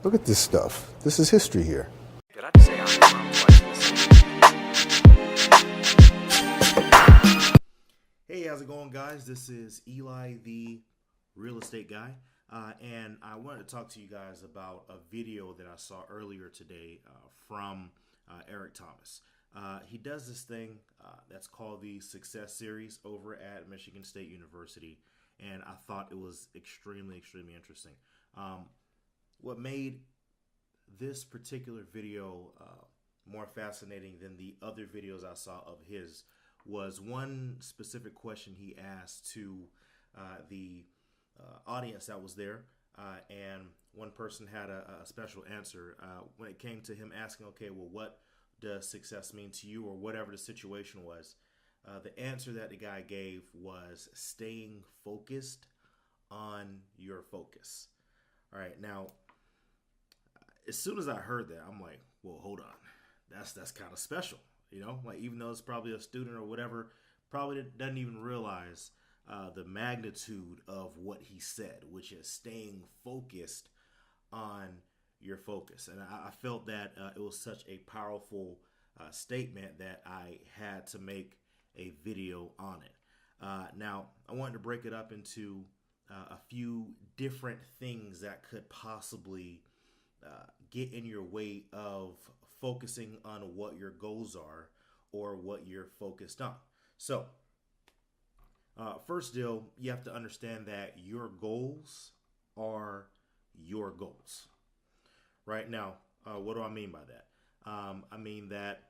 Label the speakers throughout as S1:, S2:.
S1: Look at this stuff. This is history here.
S2: Did I just say I'm Hey, how's it going, guys? This is Eli, the real estate guy, and I wanted to talk to you guys about a video that I saw earlier today from Eric Thomas. He does this thing that's called the Success Series over at Michigan State University, and I thought it was extremely interesting. What made this particular video more fascinating than the other videos I saw of his was one specific question he asked to the audience that was there, and one person had a special answer when it came to him asking, okay, well, what does success mean to you, or whatever the situation was. The answer that the guy gave was staying focused on your focus. All right, now, as soon as I heard that, I'm like, well, hold on. That's kind of special, you know? Like, even though it's probably a student or whatever, probably doesn't even realize the magnitude of what he said, which is staying focused on your focus. And I felt that it was such a powerful statement that I had to make a video on it. Now, I wanted to break it up into a few different things that could possibly get in your way of focusing on what your goals are or what you're focused on. So, first deal, you have to understand that your goals are your goals. Right now, what do I mean by that? I mean that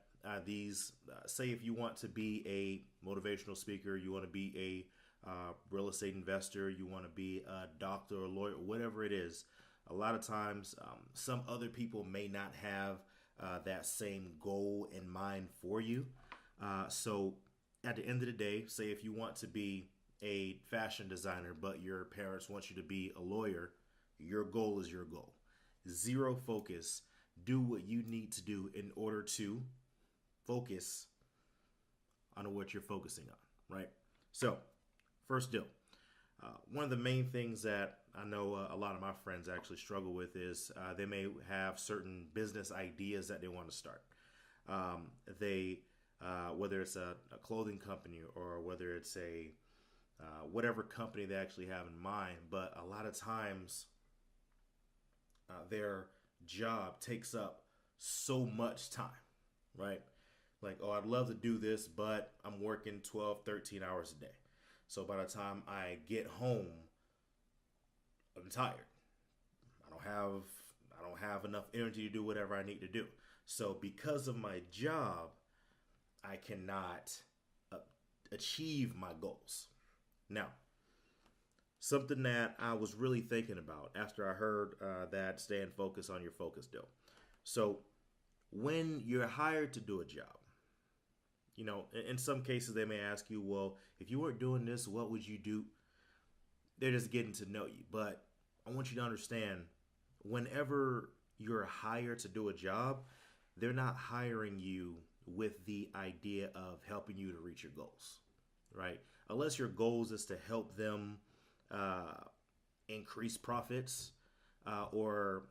S2: say if you want to be a motivational speaker, you want to be a real estate investor, you want to be a doctor or lawyer, whatever it is, a lot of times some other people may not have that same goal in mind for you. So at the end of the day, say if you want to be a fashion designer, but your parents want you to be a lawyer, your goal is your goal. Zero focus. Do what you need to do in order to focus on what you're focusing on, right? So, first deal. One of the main things that I know a lot of my friends actually struggle with is they may have certain business ideas that they want to start. Whether it's a clothing company or whether it's a whatever company they actually have in mind, but a lot of times their job takes up so much time, right? Like, oh, I'd love to do this, but I'm working 12, 13 hours a day. So by the time I get home, I'm tired. I don't have enough energy to do whatever I need to do. So because of my job, I cannot achieve my goals. Now, something that I was really thinking about after I heard that staying focused on your focus deal. So when you're hired to do a job, you know, in some cases they may ask you, well, if you weren't doing this, what would you do? They're just getting to know you. But I want you to understand, whenever you're hired to do a job, they're not hiring you with the idea of helping you to reach your goals, right? Unless your goals is to help them increase profits or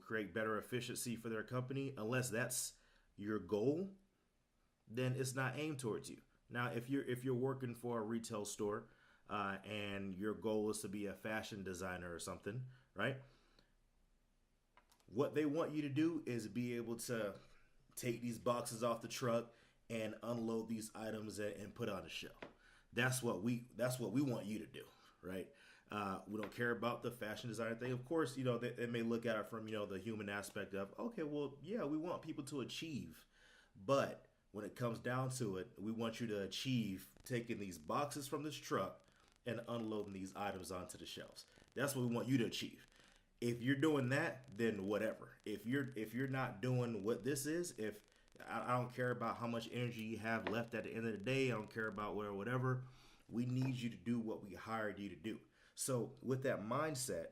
S2: create better efficiency for their company. Unless that's your goal, then it's not aimed towards you. Now, if you're working for a retail store and your goal is to be a fashion designer or something, right? What they want you to do is be able to take these boxes off the truck and unload these items and put on a shelf. That's what we want you to do, right? We don't care about the fashion designer thing. Of course, they may look at it from, the human aspect of, okay, well, yeah, we want people to achieve. But when it comes down to it, we want you to achieve taking these boxes from this truck and unloading these items onto the shelves. That's what we want you to achieve. If you're doing that, then whatever. If you're not doing what this is, if I don't care about how much energy you have left at the end of the day, I don't care about whatever. We need you to do what we hired you to do. So with that mindset,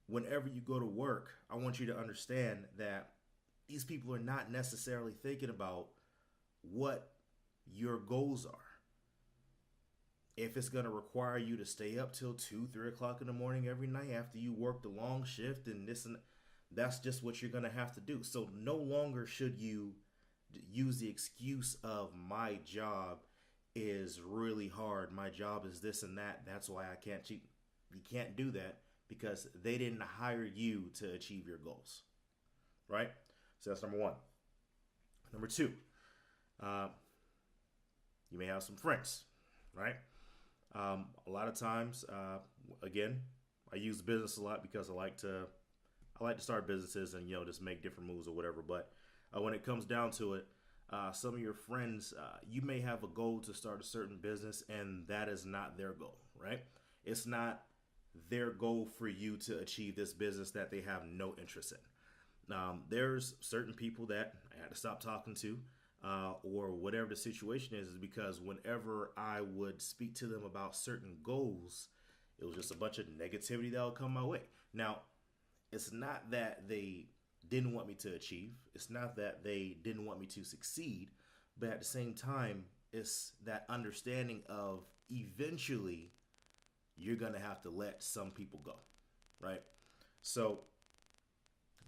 S2: whenever you go to work, I want you to understand that these people are not necessarily thinking about what your goals are. if it's going to require you to stay up till 2, 3 o'clock in the morning every night after you work the long shift and this and that's just what you're going to have to do. So no longer should you use the excuse of my job is really hard. My job is this and that. That's why I can't cheat. You can't do that because they didn't hire you to achieve your goals. Right? So that's number one. Number two, you may have some friends, right? A lot of times, again, I use business a lot because I like to start businesses and just make different moves or whatever. But when it comes down to it, some of your friends, you may have a goal to start a certain business, and that is not their goal, right? It's not their goal for you to achieve this business that they have no interest in. There's certain people that I had to stop talking to, or whatever the situation is because whenever I would speak to them about certain goals, it was just a bunch of negativity that would come my way. Now, it's not that they didn't want me to achieve. It's not that they didn't want me to succeed, but at the same time, it's that understanding of eventually you're going to have to let some people go, right? So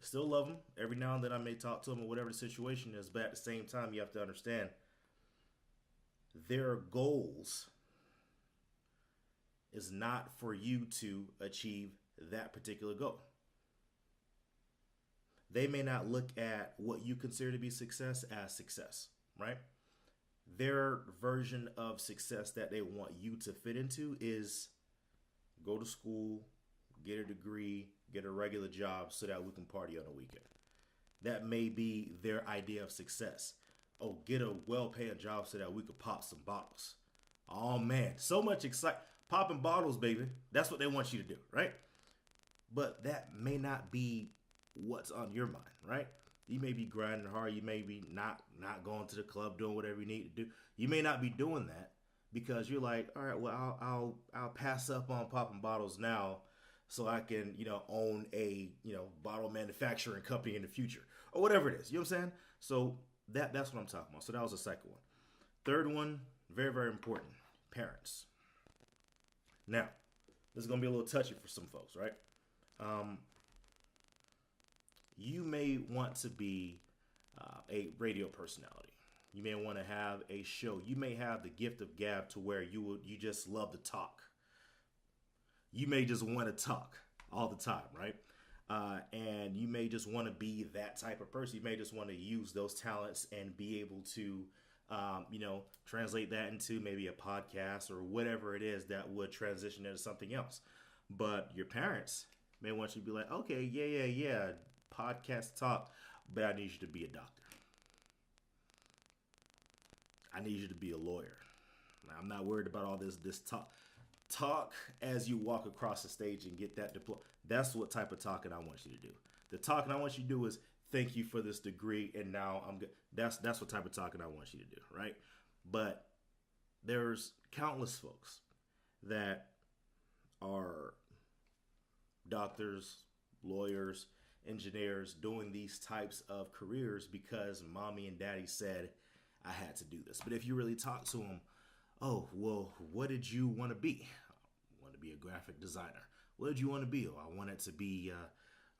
S2: still love them. Every now and then I may talk to them or whatever the situation is, but at the same time, you have to understand their goals is not for you to achieve that particular goal. They may not look at what you consider to be success as success, right? Their version of success that they want you to fit into is go to school, get a degree, get a regular job so that we can party on the weekend. That may be their idea of success. Oh, get a well-paying job so that we could pop some bottles. Oh man, so much excitement. Popping bottles, baby. That's what they want you to do, right? But that may not be what's on your mind, right? You may be grinding hard. You may be not going to the club, doing whatever you need to do. You may not be doing that because you're like, all right, well, I'll pass up on popping bottles now so I can, own a, bottle manufacturing company in the future or whatever it is. You know what I'm saying? So that's what I'm talking about. So that was the second one. Third one, very, very important, parents. Now, this is going to be a little touchy for some folks, right? You may want to be a radio personality. You may want to have a show. You may have the gift of gab to where you just love to talk. You may just want to talk all the time, right? And you may just want to be that type of person. You may just want to use those talents and be able to, translate that into maybe a podcast or whatever it is that would transition into something else. But your parents may want you to be like, okay, yeah, podcast talk, but I need you to be a doctor. I need you to be a lawyer. I'm not worried about all this talk. Talk as you walk across the stage and get that diploma. That's what type of talking I want you to do. The talking I want you to do is thank you for this degree and now I'm good. That's what type of talking I want you to do, right? But there's countless folks that are doctors, lawyers, engineers doing these types of careers because mommy and daddy said I had to do this. But if you really talk to them, oh, well, what did you want to be? I want to be a graphic designer. What did you want to be? Oh, I wanted to be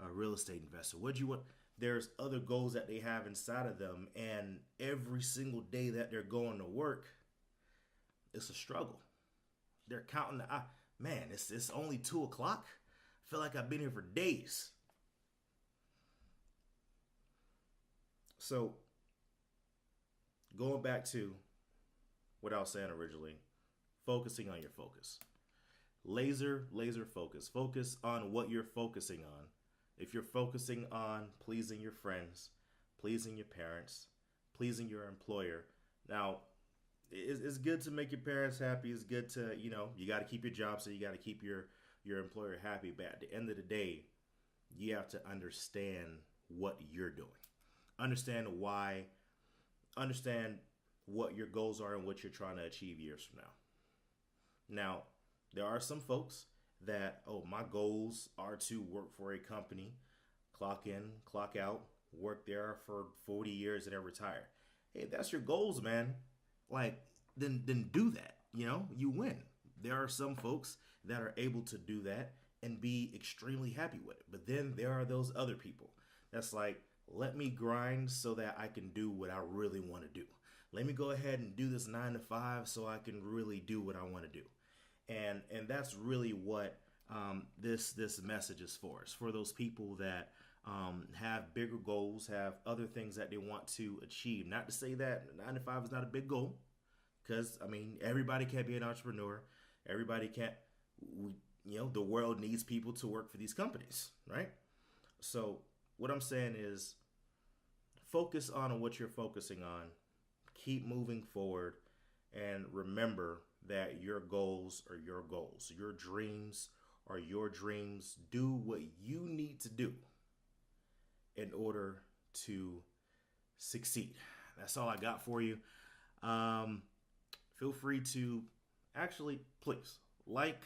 S2: a real estate investor. What did you want? There's other goals that they have inside of them. And every single day that they're going to work, it's a struggle. They're counting the eye. Man, it's only 2 o'clock. I feel like I've been here for days. So going back to what I was saying originally, focusing on your focus. Laser focus. Focus on what you're focusing on. If you're focusing on pleasing your friends, pleasing your parents, pleasing your employer. Now, it's good to make your parents happy. It's good to, you got to keep your job, so you got to keep your employer happy. But at the end of the day, you have to understand what you're doing. Understand why. Understand what your goals are and what you're trying to achieve years from now. Now, there are some folks that, my goals are to work for a company, clock in, clock out, work there for 40 years and then retire. Hey, if that's your goals, man, then do that. You win. there are some folks that are able to do that and be extremely happy with it. But then there are those other people that's like, let me grind so that I can do what I really want to do. Let me go ahead and do this 9 to 5 so I can really do what I want to do. And that's really what this message is for. It's for those people that have bigger goals, have other things that they want to achieve. Not to say that 9 to 5 is not a big goal, because I mean, everybody can't be an entrepreneur. Everybody can't. The world needs people to work for these companies, right? So what I'm saying is, focus on what you're focusing on. Keep moving forward, and remember that your goals are your goals. Your dreams are your dreams. Do what you need to do in order to succeed. That's all I got for you. Feel free to actually, please, like,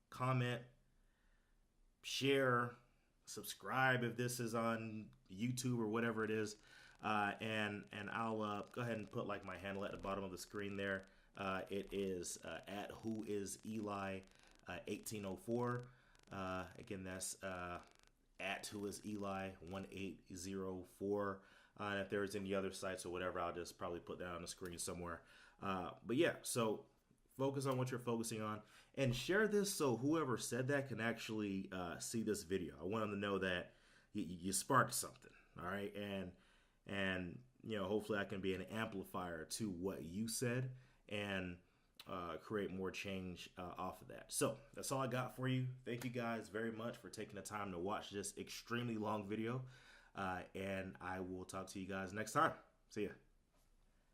S2: comment, share, subscribe if this is on YouTube or whatever it is. And I'll go ahead and put like my handle at the bottom of the screen there. It is at whoiseli 1804. Again, that's at whoiseli 1804. And if there's any other sites or whatever, I'll just probably put that on the screen somewhere. But yeah, so focus on what you're focusing on, and share this so whoever said that can actually see this video. I want them to know that you sparked something. All right, and hopefully I can be an amplifier to what you said and create more change off of that. So that's all I got for you. Thank you guys very much for taking the time to watch this extremely long video, and I will talk to you guys next time. See ya.